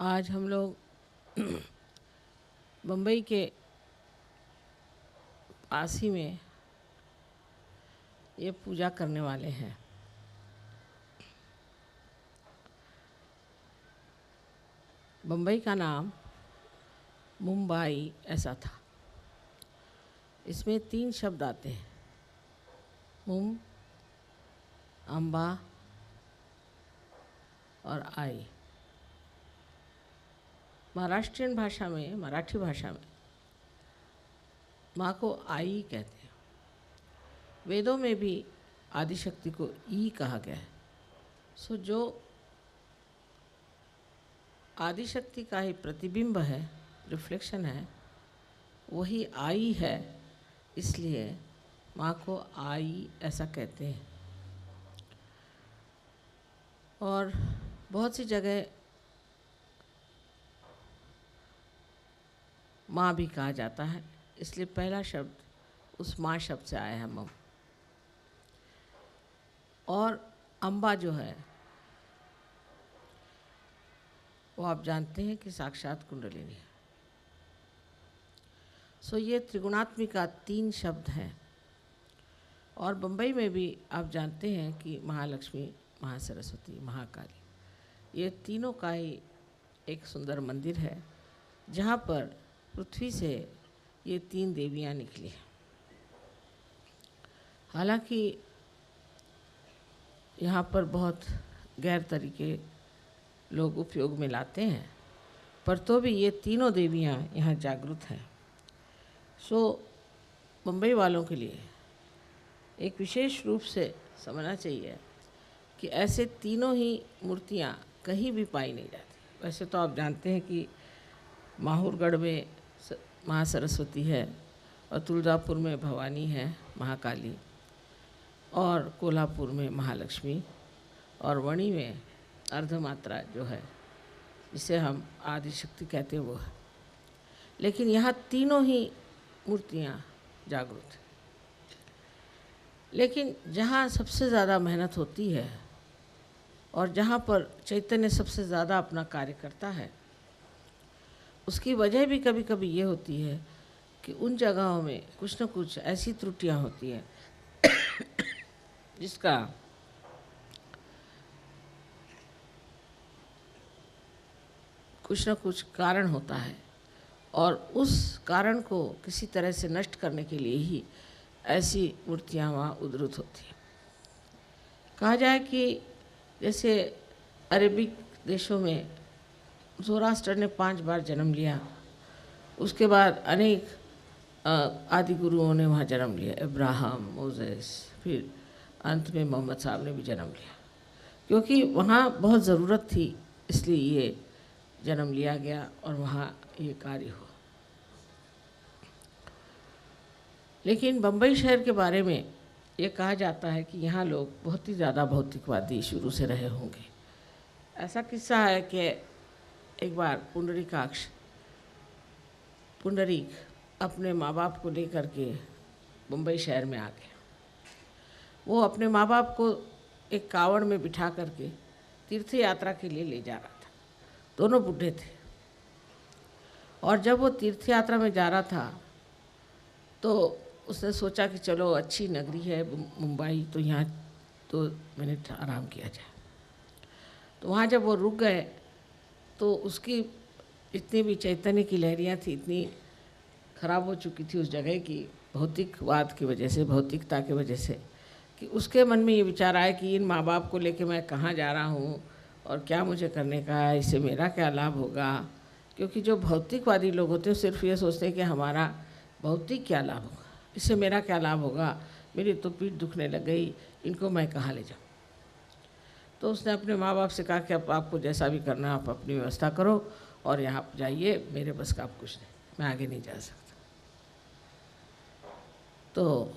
आज हम लोग बम्बई के पास ही में ये पूजा करने वाले हैं। बम्बई का नाम मुंबई ऐसा था। इसमें 3 शब्द आते हैं, मुम, अम्बा और आई। महाराष्ट्रियन भाषा में, मराठी भाषा में माँ को आई कहते हैं। वेदों में भी आदिशक्ति को ई कहा गया है। सो जो आदिशक्ति का ही प्रतिबिंब है, रिफ्लेक्शन है, वही आई है। इसलिए माँ को आई ऐसा कहते हैं। और बहुत सी जगह माँ भी कहा जाता है, इसलिए पहला शब्द उस माँ शब्द से आया है, मम। और अम्बा जो है वो आप जानते हैं कि साक्षात कुंडलिनी है। सो ये त्रिगुणात्मिका 3 शब्द हैं। और बम्बई में भी आप जानते हैं कि महालक्ष्मी, महासरस्वती, महाकाली, ये तीनों का ही एक सुंदर मंदिर है, जहाँ पर पृथ्वी से ये 3 देवियाँ निकली हैं। हालांकि यहाँ पर बहुत गैर तरीके लोग उपयोग में लाते हैं, पर तो भी ये तीनों देवियाँ यहाँ जागृत हैं। सो मुंबई वालों के लिए एक विशेष रूप से समझना चाहिए कि ऐसे तीनों ही मूर्तियाँ कहीं भी पाई नहीं जाती। वैसे तो आप जानते हैं कि माहौरगढ़ में महासरस्वती है, और तुलजापुर में भवानी है, महाकाली, और कोल्हापुर में महालक्ष्मी, और वणी में अर्धमात्रा जो है, जिसे हम आदिशक्ति कहते हैं, वो है। लेकिन यहाँ तीनों ही मूर्तियाँ जागृत हैं। लेकिन जहाँ सबसे ज़्यादा मेहनत होती है और जहाँ पर चैतन्य सबसे ज़्यादा अपना कार्य करता है, उसकी वजह भी कभी कभी ये होती है कि उन जगहों में कुछ न कुछ ऐसी त्रुटियाँ होती हैं जिसका कुछ न कुछ कारण होता है, और उस कारण को किसी तरह से नष्ट करने के लिए ही ऐसी मूर्तियाँ वहाँ उद्धृत होती हैं। कहा जाए कि जैसे अरेबिक देशों में ज़ोरास्टर ने 5 बार जन्म लिया, उसके बाद अनेक आदि गुरुओं ने वहाँ जन्म लिया, इब्राहिम, मोसेस, फिर अंत में मोहम्मद साहब ने भी जन्म लिया, क्योंकि वहाँ बहुत ज़रूरत थी, इसलिए ये जन्म लिया गया और वहाँ ये कार्य हुआ। लेकिन बम्बई शहर के बारे में ये कहा जाता है कि यहाँ लोग बहुत ही ज़्यादा भौतिकवादी शुरू से रहे होंगे। ऐसा किस्सा है कि एक बार पुंडरीक अपने माँ बाप को लेकर के मुंबई शहर में आ गए। वो अपने माँ बाप को एक कावड़ में बिठा करके तीर्थ यात्रा के लिए ले जा रहा था। दोनों बूढ़े थे, और जब वो तीर्थ यात्रा में जा रहा था तो उसने सोचा कि चलो अच्छी नगरी है मुंबई, तो यहाँ 2 मिनट आराम किया जाए। तो वहाँ जब वो रुक गए तो उसकी इतनी भी चैतन्य की लहरियाँ थी, इतनी खराब हो चुकी थी उस जगह की भौतिकवाद की वजह से, भौतिकता की वजह से, कि उसके मन में ये विचार आया कि इन माँ बाप को लेके मैं कहाँ जा रहा हूँ और क्या मुझे करने का है, इससे मेरा क्या लाभ होगा। क्योंकि जो भौतिकवादी लोग होते हैं सिर्फ ये सोचते हैं कि हमारा भौतिक क्या लाभ होगा, इससे मेरा क्या लाभ होगा, मेरी तो पीठ दुखने लग गई, इनको मैं कहाँ ले जाऊँ। तो उसने अपने माँ बाप से कहा कि अब आपको जैसा भी करना आप अपनी व्यवस्था करो और यहाँ जाइए, मेरे बस का आप कुछ नहीं, मैं आगे नहीं जा सकता। तो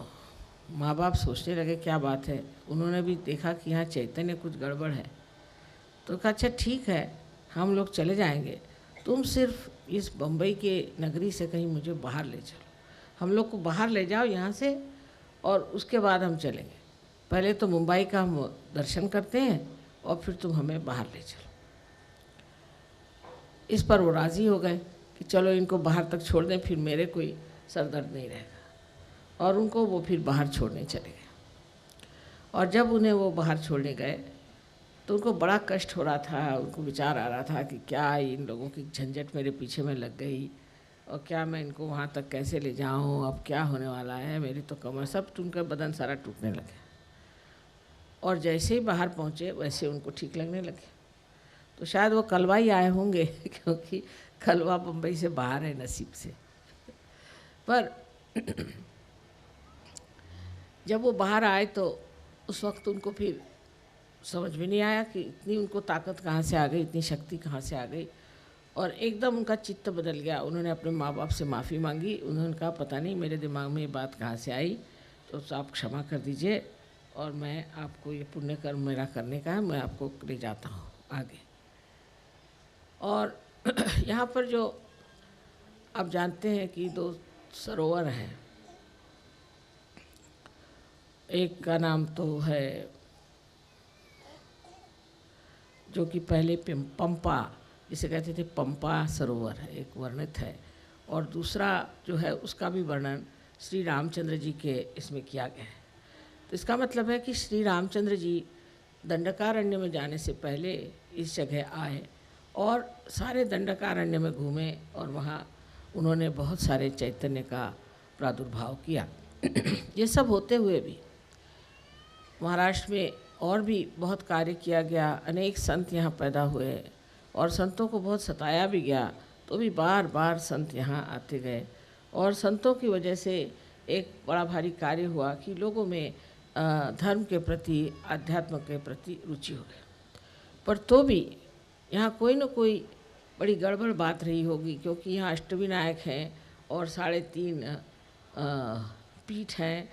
माँ बाप सोचने लगे क्या बात है। उन्होंने भी देखा कि यहाँ चैतन्य कुछ गड़बड़ है, तो कहा अच्छा ठीक है, हम लोग चले जाएंगे, तुम सिर्फ इस बम्बई के नगरी से कहीं मुझे बाहर ले चलो, हम लोग को बाहर ले जाओ यहाँ से, और उसके बाद हम चलेंगे। पहले तो मुंबई का हम दर्शन करते हैं और फिर तुम हमें बाहर ले चलो। इस पर वो राज़ी हो गए कि चलो इनको बाहर तक छोड़ दें, फिर मेरे कोई सर दर्द नहीं रहेगा। और उनको वो फिर बाहर छोड़ने चले गए। और जब उन्हें वो बाहर छोड़ने गए तो उनको बड़ा कष्ट हो रहा था। उनको विचार आ रहा था कि क्या इन लोगों की झंझट मेरे पीछे में लग गई, और क्या मैं इनको वहाँ तक कैसे ले जाऊँ, अब क्या होने वाला है, मेरी तो कमर, सब उनका बदन सारा टूटने लगे। और जैसे ही बाहर पहुँचे वैसे उनको ठीक लगने लगे। तो शायद वो कलवा ही आए होंगे क्योंकि कलवा बम्बई से बाहर है नसीब से। पर जब वो बाहर आए तो उस वक्त उनको फिर समझ में नहीं आया कि इतनी उनको ताकत कहाँ से आ गई, इतनी शक्ति कहाँ से आ गई। और एकदम उनका चित्त बदल गया। उन्होंने अपने माँ बाप से माफ़ी मांगी। उन्होंने कहा पता नहीं मेरे दिमाग में ये बात कहाँ से आई, तो आप क्षमा कर दीजिए और मैं आपको, ये पुण्य कर्म मेरा करने का है, मैं आपको ले जाता हूँ आगे। और यहाँ पर जो आप जानते हैं कि 2 सरोवर हैं, एक का नाम तो है जो कि पहले पंपा, जिसे कहते थे पंपा सरोवर है, एक वर्णित है। और दूसरा जो है उसका भी वर्णन श्री रामचंद्र जी के इसमें किया गया है। तो इसका मतलब है कि श्री रामचंद्र जी दंडकारण्य में जाने से पहले इस जगह आए और सारे दंडकारण्य में घूमे और वहाँ उन्होंने बहुत सारे चैतन्य का प्रादुर्भाव किया। ये सब होते हुए भी महाराष्ट्र में और भी बहुत कार्य किया गया। अनेक संत यहाँ पैदा हुए और संतों को बहुत सताया भी गया, तो भी बार बार संत यहाँ आते गए। और संतों की वजह से एक बड़ा भारी कार्य हुआ कि लोगों में धर्म के प्रति, आध्यात्म के प्रति रुचि हो गई। पर तो भी यहाँ कोई न कोई बड़ी गड़बड़ बात रही होगी, क्योंकि यहाँ अष्टविनायक हैं और 3.5 पीठ हैं।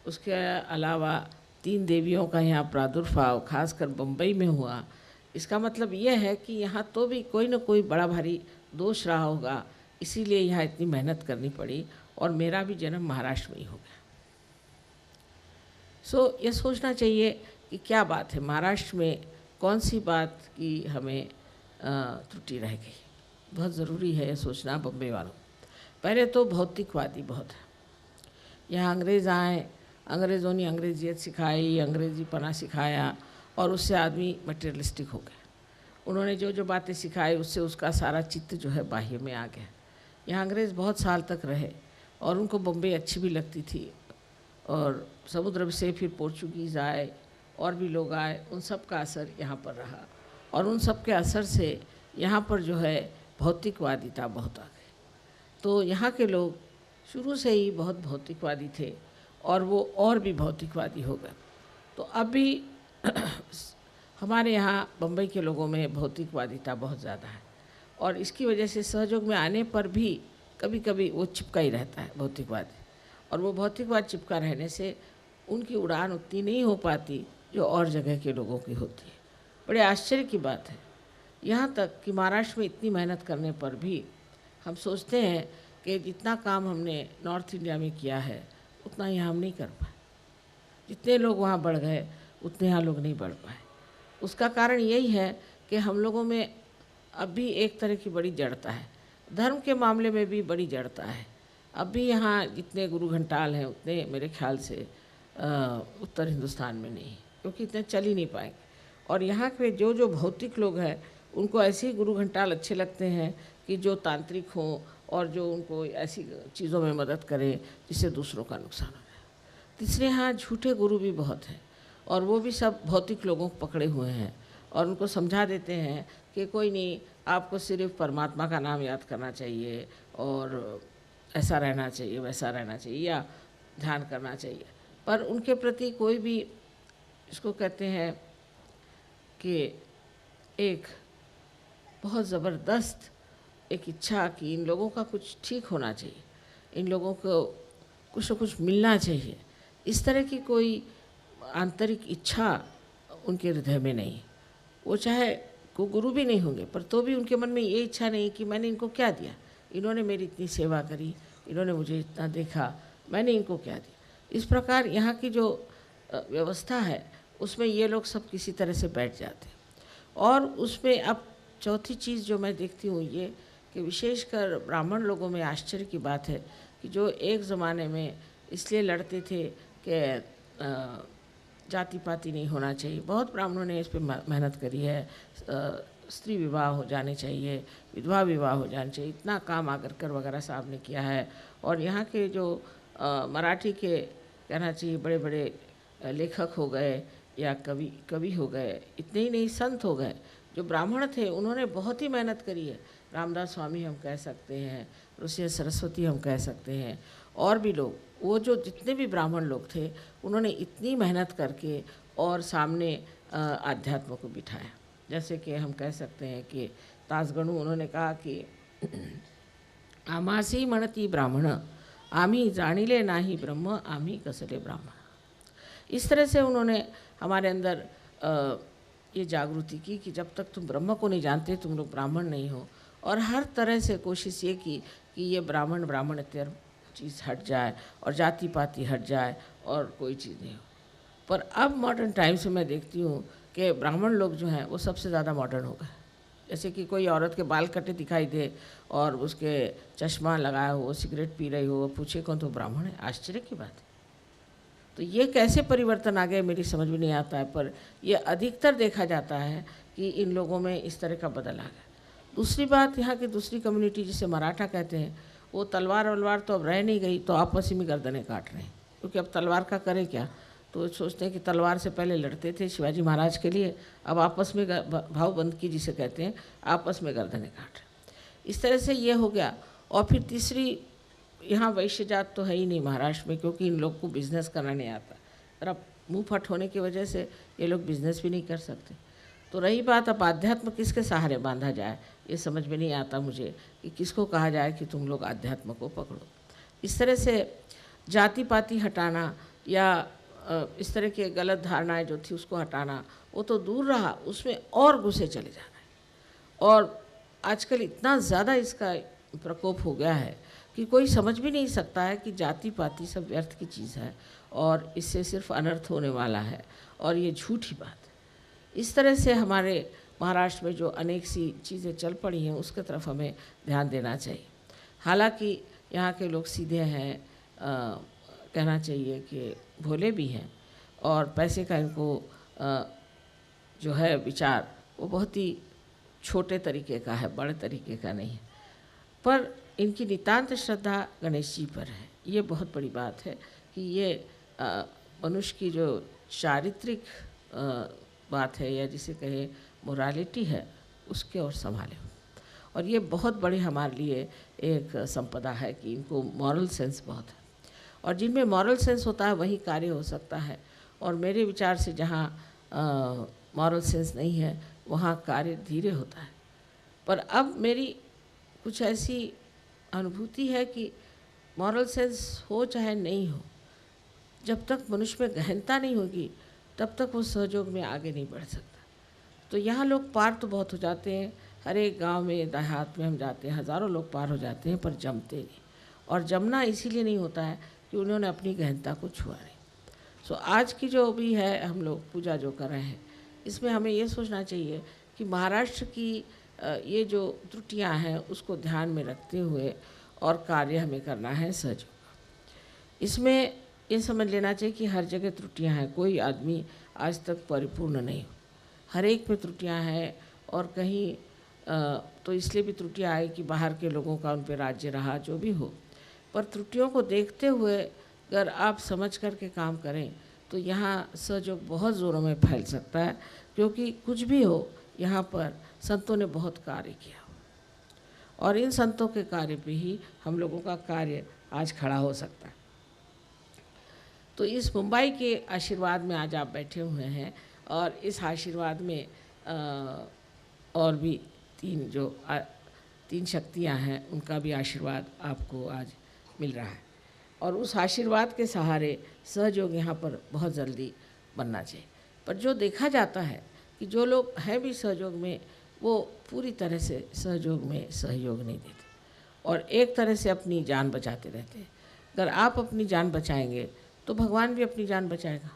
उसके अलावा 3 देवियों का यहाँ प्रादुर्भाव खासकर बम्बई में हुआ। इसका मतलब यह है कि यहाँ तो भी कोई न कोई बड़ा भारी दोष रहा होगा, इसीलिए यहाँ इतनी मेहनत करनी पड़ी और मेरा भी जन्म महाराष्ट्र में ही हो गया। ये सोचना चाहिए कि क्या बात है, महाराष्ट्र में कौन सी बात की हमें त्रुटि रह गई। बहुत ज़रूरी है ये सोचना बम्बई वालों। पहले तो भौतिकवादी बहुत है। यहाँ अंग्रेज़ आए, अंग्रेज़ों ने अंग्रेजियत सिखाई, अंग्रेजी पना सिखाया और उससे आदमी मटेरियलिस्टिक हो गया। उन्होंने जो जो बातें सिखाई उससे उसका सारा चित्त जो है बाह्य में आ गया। यहाँ अंग्रेज़ बहुत साल तक रहे और उनको बम्बई अच्छी भी लगती थी। और समुद्र से फिर पोर्चुगीज़ आए और भी लोग आए, उन सब का असर यहाँ पर रहा और उन सब के असर से यहाँ पर जो है भौतिकवादिता बहुत आ गई। तो यहाँ के लोग शुरू से ही बहुत भौतिकवादी थे और वो और भी भौतिकवादी हो गए। तो अब भी हमारे यहाँ बम्बई के लोगों में भौतिकवादिता बहुत ज़्यादा है और इसकी वजह से सहयोग में आने पर भी कभी कभी वो चिपका ही रहता है भौतिकवादी। और वो भौतिकवाद चिपका रहने से उनकी उड़ान उतनी नहीं हो पाती जो और जगह के लोगों की होती है। बड़े आश्चर्य की बात है, यहाँ तक कि महाराष्ट्र में इतनी मेहनत करने पर भी हम सोचते हैं कि जितना काम हमने नॉर्थ इंडिया में किया है उतना यहाँ हम नहीं कर पाए। जितने लोग वहाँ बढ़ गए उतने यहाँ लोग नहीं बढ़ पाए। उसका कारण यही है कि हम लोगों में अब भी एक तरह की बड़ी जड़ता है, धर्म के मामले में भी बड़ी जड़ता है। अब भी यहाँ जितने गुरु घंटाल हैं उतने मेरे ख्याल से उत्तर हिंदुस्तान में नहीं, क्योंकि इतने चल ही नहीं पाएंगे। और यहाँ के जो जो भौतिक लोग हैं उनको ऐसे ही गुरु घंटाल अच्छे लगते हैं कि जो तांत्रिक हों और जो उनको ऐसी चीज़ों में मदद करें जिससे दूसरों का नुकसान हो जाए। तीसरे यहाँ झूठे गुरु भी बहुत हैं और वो भी सब भौतिक लोगों को पकड़े हुए हैं और उनको समझा देते हैं कि कोई नहीं, आपको सिर्फ परमात्मा का नाम याद करना चाहिए और ऐसा रहना चाहिए, वैसा रहना चाहिए या ध्यान करना चाहिए। पर उनके प्रति कोई भी, इसको कहते हैं कि एक बहुत ज़बरदस्त एक इच्छा कि इन लोगों का कुछ ठीक होना चाहिए, इन लोगों को कुछ न कुछ मिलना चाहिए, इस तरह की कोई आंतरिक इच्छा उनके हृदय में नहीं। वो चाहे को गुरु भी नहीं होंगे पर तो भी उनके मन में ये इच्छा नहीं कि मैंने इनको क्या दिया, इन्होंने मेरी इतनी सेवा करी, इन्होंने मुझे इतना देखा, मैंने इनको क्या दिया। इस प्रकार यहाँ की जो व्यवस्था है उसमें ये लोग सब किसी तरह से बैठ जाते हैं और उसमें अब चौथी चीज़ जो मैं देखती हूँ ये कि विशेषकर ब्राह्मण लोगों में आश्चर्य की बात है कि जो एक ज़माने में इसलिए लड़ते थे कि जाति पाति नहीं होना चाहिए, बहुत ब्राह्मणों ने इस पर मेहनत करी है, स्त्री विवाह हो जाने चाहिए, विधवा विवाह हो जाना चाहिए, इतना काम आगरकर वगैरह साहब ने किया है। और यहाँ के जो मराठी के कहना चाहिए बड़े बड़े लेखक हो गए या कवि हो गए, इतने ही नहीं संत हो गए, जो ब्राह्मण थे उन्होंने बहुत ही मेहनत करी है। रामदास स्वामी हम कह सकते हैं, ऋषि सरस्वती हम कह सकते हैं, और भी लोग, वो जो जितने भी ब्राह्मण लोग थे उन्होंने इतनी मेहनत करके और सामने आध्यात्म को बिठाया। जैसे कि हम कह सकते हैं कि तासगणु उन्होंने कहा कि आमासी म्हणती ब्राह्मण आमी जानिले नाही ब्रह्म आमी कसले ब्राह्मण। इस तरह से उन्होंने हमारे अंदर ये जागृति की कि जब तक तुम ब्रह्म को नहीं जानते तुम लोग ब्राह्मण नहीं हो। और हर तरह से कोशिश ये की कि ये ब्राह्मणत्व चीज़ हट जाए और जाति पाति हट जाए और कोई चीज़ नहीं हो। पर अब मॉडर्न टाइम्स में मैं देखती हूँ कि ब्राह्मण लोग जो हैं वो सबसे ज़्यादा मॉडर्न हो गए। जैसे कि कोई औरत के बाल कटे दिखाई दे और उसके चश्मा लगाया हो, सिगरेट पी रही हो, पूछे कौन तो ब्राह्मण है, आश्चर्य की बात है। तो ये कैसे परिवर्तन आ गए मेरी समझ में नहीं आता है, पर यह अधिकतर देखा जाता है कि इन लोगों में इस तरह का बदल आ गया। दूसरी बात, यहाँ की दूसरी कम्युनिटी जिसे मराठा कहते हैं, वो तलवार वलवार तो अब रह नहीं गई, तो आपस में गर्दनें काट रहे हैं, क्योंकि अब तलवार का करें क्या। तो सोचते हैं कि तलवार से पहले लड़ते थे शिवाजी महाराज के लिए, अब आपस में भावबंदगी जिसे कहते हैं, आपस में गर्दनें काट रहे। इस तरह से ये हो गया। और फिर तीसरी, यहाँ वैश्य जात तो है ही नहीं महाराष्ट्र में, क्योंकि इन लोग को बिज़नेस करना नहीं आता, और अब मुँह फट होने की वजह से ये लोग बिज़नेस भी नहीं कर सकते। तो रही बात अब आध्यात्म किसके सहारे बांधा जाए, ये समझ में नहीं आता मुझे कि किसको कहा जाए कि तुम लोग आध्यात्म को पकड़ो। इस तरह से जाति पाति हटाना या इस तरह के गलत धारणाएं जो थी उसको हटाना, वो तो दूर रहा, उसमें और घुसे चले जाना है। और आजकल इतना ज़्यादा इसका प्रकोप हो गया है कि कोई समझ भी नहीं सकता है कि जाति पाति सब व्यर्थ की चीज़ है और इससे सिर्फ अनर्थ होने वाला है, और ये झूठी बात है। इस तरह से हमारे महाराष्ट्र में जो अनेक सी चीज़ें चल पड़ी हैं उसके तरफ हमें ध्यान देना चाहिए। हालांकि यहाँ के लोग सीधे हैं, कहना चाहिए कि भोले भी हैं, और पैसे का इनको जो है विचार वो बहुत ही छोटे तरीके का है, बड़े तरीके का नहीं है। पर इनकी नितांत श्रद्धा गणेश जी पर है। ये बहुत बड़ी बात है कि ये मनुष्य की जो चारित्रिक बात है, या जिसे कहे मोरालिटी है, उसके ओर संभाले। और ये बहुत बड़ी हमारे लिए एक संपदा है कि इनको मॉरल सेंस बहुत है, और जिनमें मॉरल सेंस होता है वही कार्य हो सकता है। और मेरे विचार से जहाँ मॉरल सेंस नहीं है वहाँ कार्य धीरे होता है। पर अब मेरी कुछ ऐसी अनुभूति है कि मॉरल सेंस हो चाहे नहीं हो, जब तक मनुष्य में गहनता नहीं होगी तब तक वो सहयोग में आगे नहीं बढ़ सकता। तो यहाँ लोग पार तो बहुत हो जाते हैं, हर एक गाँव में देहात में हम जाते हैं, हज़ारों लोग पार हो जाते हैं, पर जमते नहीं। और जमना इसीलिए नहीं होता है कि उन्होंने अपनी गहनता को छुआ नहीं। सो आज की जो भी है हम लोग पूजा जो कर रहे हैं, इसमें हमें ये सोचना चाहिए कि महाराष्ट्र की ये जो त्रुटियां हैं उसको ध्यान में रखते हुए और कार्य हमें करना है सहयोग। इसमें ये समझ लेना चाहिए कि हर जगह त्रुटियां हैं, कोई आदमी आज तक परिपूर्ण नहीं हो, हर एक में त्रुटियां हैं। और कहीं तो इसलिए भी त्रुटियां आई कि बाहर के लोगों का उन पर राज्य रहा, जो भी हो। पर त्रुटियों को देखते हुए अगर आप समझ कर के काम करें तो यहाँ सहयोग बहुत ज़ोरों में फैल सकता है, क्योंकि कुछ भी हो यहाँ पर संतों ने बहुत कार्य किया, और इन संतों के कार्य पे ही हम लोगों का कार्य आज खड़ा हो सकता है। तो इस मुंबई के आशीर्वाद में आज आप बैठे हुए हैं, और इस आशीर्वाद में और भी तीन शक्तियाँ हैं, उनका भी आशीर्वाद आपको आज मिल रहा है। और उस आशीर्वाद के सहारे सहयोग यहाँ पर बहुत जल्दी बनना चाहिए। पर जो देखा जाता है कि जो लोग हैं भी सहयोग में, वो पूरी तरह से सहयोग में सहयोग नहीं देते, और एक तरह से अपनी जान बचाते रहते हैं। अगर आप अपनी जान बचाएंगे तो भगवान भी अपनी जान बचाएगा।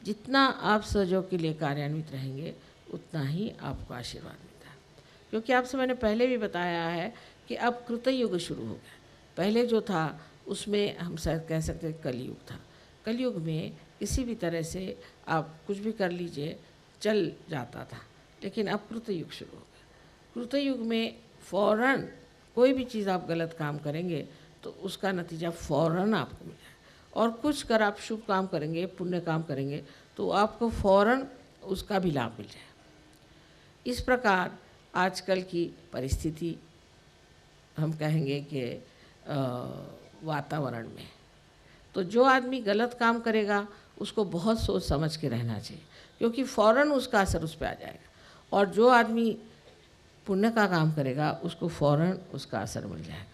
जितना आप सहयोग के लिए कार्यान्वित रहेंगे उतना ही आपको आशीर्वाद मिलता है। क्योंकि आपसे मैंने पहले भी बताया है कि अब कृतयुग शुरू हो गया। पहले जो था उसमें हम शायद कह सकते हैं कलयुग था। कलयुग में किसी भी तरह से आप कुछ भी कर लीजिए चल जाता था, लेकिन अब कृतयुग शुरू हो गया। कृतयुग में फ़ौरन कोई भी चीज़ आप गलत काम करेंगे तो उसका नतीजा फ़ौरन आपको मिल जाए, और कुछ कर आप शुभ काम करेंगे, पुण्य काम करेंगे तो आपको फ़ौरन उसका भी लाभ मिल जाए। इस प्रकार आजकल की परिस्थिति हम कहेंगे कि वातावरण में तो जो आदमी गलत काम करेगा उसको बहुत सोच समझ के रहना चाहिए, क्योंकि फ़ौरन उसका असर उस पर आ जाएगा, और जो आदमी पुण्य का काम करेगा उसको फ़ौरन उसका असर मिल जाएगा।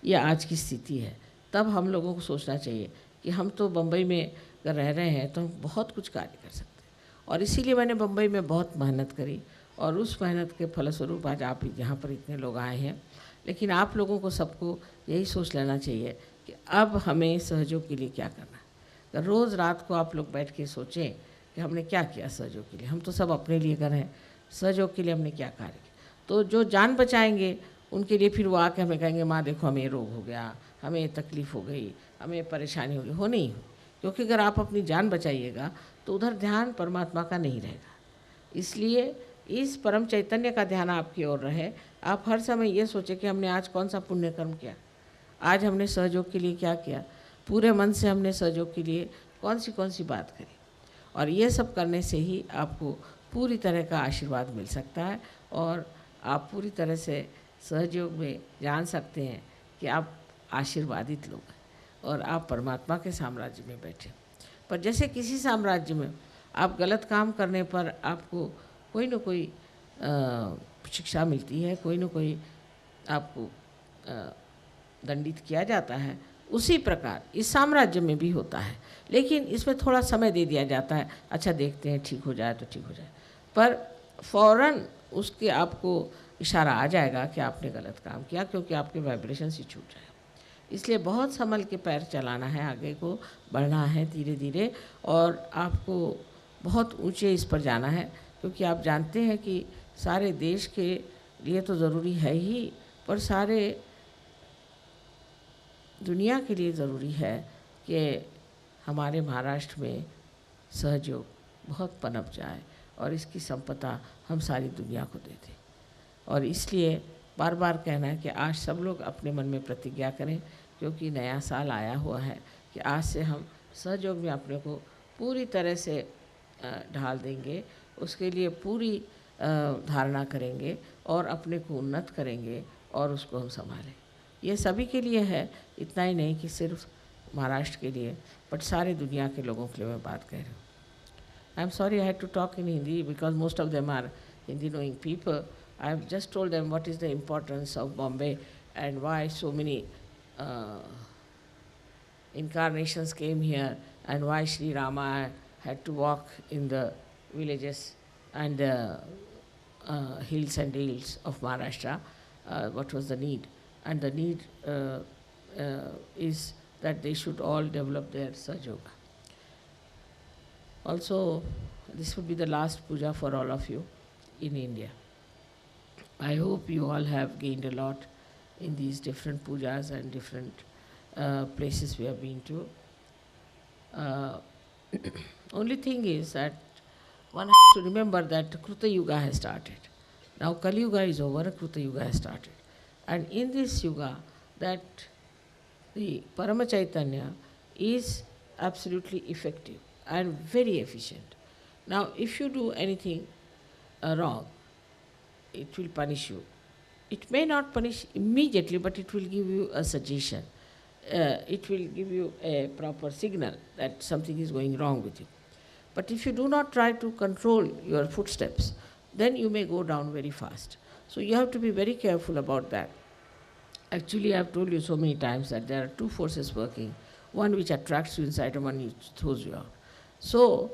ये आज की स्थिति है। तब हम लोगों को सोचना चाहिए कि हम तो बम्बई में अगर रह रहे हैं तो हम बहुत कुछ कार्य कर सकते हैं, और इसीलिए मैंने बम्बई में बहुत मेहनत करी, और उस मेहनत के फलस्वरूप आज आप यहाँ पर इतने लोग आए हैं। लेकिन आप लोगों को सबको यही सोच लेना चाहिए कि अब हमें सहयोग के लिए क्या करना है। रोज़ रात को आप लोग बैठ के सोचें कि हमने क्या किया सहयोग के लिए। हम तो सब अपने लिए कर रहे हैं, सहयोग के लिए हमने क्या कार्य किया। तो जो जान बचाएंगे उनके लिए फिर वो आके हमें कहेंगे माँ देखो हमें ये रोग हो गया, हमें ये तकलीफ़ हो गई, हमें परेशानी हो गई। हो नहीं हो, क्योंकि अगर आप अपनी जान बचाइएगा तो उधर ध्यान परमात्मा का नहीं रहेगा। इसलिए इस परम चैतन्य का ध्यान आपकी ओर रहे। आप हर समय ये सोचें कि हमने आज कौन सा पुण्य कर्म किया, आज हमने सहयोग के लिए क्या किया, पूरे मन से हमने सहयोग के लिए कौन सी बात करी। और ये सब करने से ही आपको पूरी तरह का आशीर्वाद मिल सकता है, और आप पूरी तरह से सहयोग में जान सकते हैं कि आप आशीर्वादित लोग हैं और आप परमात्मा के साम्राज्य में बैठे। पर जैसे किसी साम्राज्य में आप गलत काम करने पर आपको कोई न कोई शिक्षा मिलती है, कोई न कोई आपको दंडित किया जाता है, उसी प्रकार इस साम्राज्य में भी होता है। लेकिन इसमें थोड़ा समय दे दिया जाता है, अच्छा देखते हैं ठीक हो जाए तो ठीक हो जाए, पर फ़ौरन उसके आपको इशारा आ जाएगा कि आपने गलत काम किया, क्योंकि आपके वाइब्रेशन ही छूट जाए। इसलिए बहुत संभल के पैर चलाना है, आगे को बढ़ना है धीरे धीरे, और आपको बहुत ऊंचे इस पर जाना है, क्योंकि आप जानते हैं कि सारे देश के लिए तो ज़रूरी है ही, पर सारे दुनिया के लिए ज़रूरी है कि हमारे महाराष्ट्र में सहयोग बहुत पनप जाए और इसकी संपदा हम सारी दुनिया को दे दें। और इसलिए बार बार कहना है कि आज सब लोग अपने मन में प्रतिज्ञा करें, क्योंकि नया साल आया हुआ है, कि आज से हम सहयोग में अपने को पूरी तरह से ढाल देंगे, उसके लिए पूरी धारणा करेंगे और अपने को उन्नत करेंगे और उसको हम संभालें। ये सभी के लिए है, इतना ही नहीं कि सिर्फ महाराष्ट्र के लिए, बट सारे दुनिया के लोगों के लिए मैं बात कह रही हूँ। I am sorry I had to talk in Hindi because most of them are Hindi knowing people. I have just told them what is the importance of Bombay and why so many incarnations came here, and why Sri Rama had to walk in the villages and the hills and dales of Maharashtra. What was the need? And the need is that they should all develop their Sahaja. Also, this would be the last puja for all of you in India. I hope you all have gained a lot in these different pujas and different places we have been to. Only thing is that one has to remember that Kruta Yuga has started. Now Kali Yuga is over, Kruta Yuga has started. And in this Yuga, that the Parama Chaitanya is absolutely effective and very efficient. Now if you do anything wrong, it will punish you. It may not punish immediately, but it will give you a suggestion. It will give you a proper signal that something is going wrong with you. But if you do not try to control your footsteps, then you may go down very fast. So you have to be very careful about that. Actually, I have told you so many times that there are two forces working, one which attracts you inside and one which throws you out. So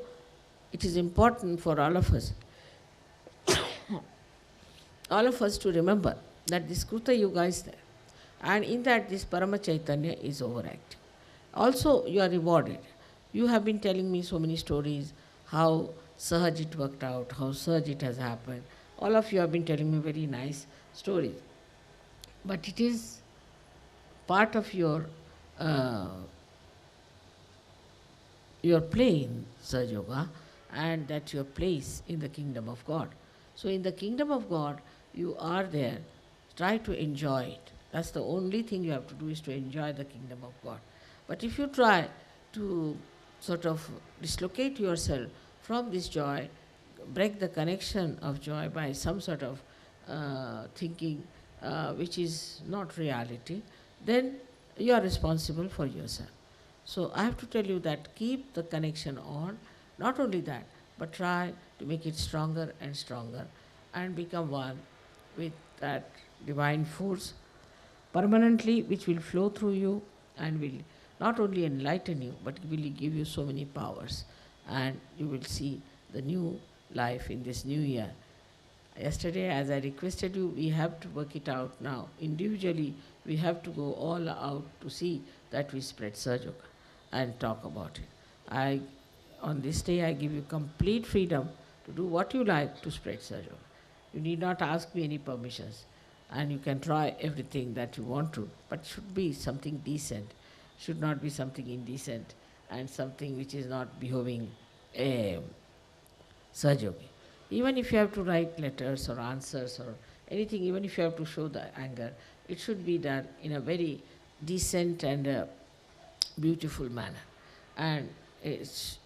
it is important for all of us to remember that this Kruta Yuga is there, and in that this Parama Chaitanya is overactive. Also, you are rewarded. You have been telling me so many stories how Sahaj it worked out, how Sahaj it has happened. All of you have been telling me very nice stories. But it is part of uh, your play in Sahaja Yoga, and that's your place in the kingdom of God. So in the kingdom of God, you are there. Try to enjoy it. That's the only thing you have to do, is to enjoy the kingdom of God. But if you try to sort of dislocate yourself from this joy, break the connection of joy by some sort of thinking which is not reality, then you are responsible for yourself. So I have to tell you that keep the connection on, not only that, but try to make it stronger and stronger and become one with that divine force permanently, which will flow through you and will not only enlighten you, but will give you so many powers. And you will see the new life in this new year. Yesterday, as I requested you, we have to work it out now. Individually, we have to go all out to see that we spread Sahaja Yoga and talk about it. On this day, I give you complete freedom to do what you like to spread Sahaja Yoga. You need not ask me any permissions, and you can try everything that you want to, but it should be something decent, should not be something indecent and something which is not behaving Sahaja Yoga. Even if you have to write letters or answers or anything, even if you have to show the anger, it should be done in a very decent and beautiful manner. And it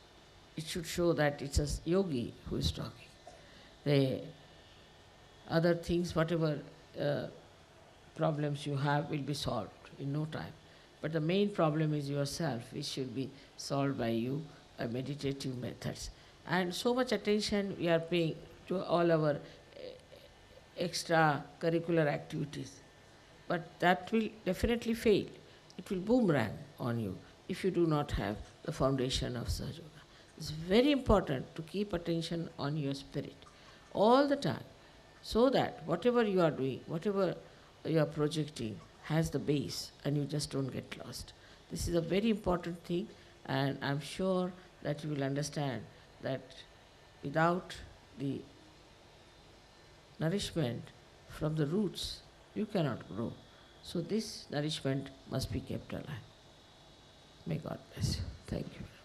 should show that it's a yogi who is talking. The other things, whatever problems you have, will be solved in no time. But the main problem is yourself, which should be solved by you by meditative methods. And so much attention we are paying to all our extra curricular activities. But that will definitely fail. It will boomerang on you if you do not have the foundation of Sahaja Yoga. It's very important to keep attention on your spirit all the time, so that whatever you are doing, whatever you are projecting, has the base and you just don't get lost. This is a very important thing, and I'm sure that you will understand that without the nourishment from the roots, you cannot grow. So this nourishment must be kept alive. May God bless you. Thank you.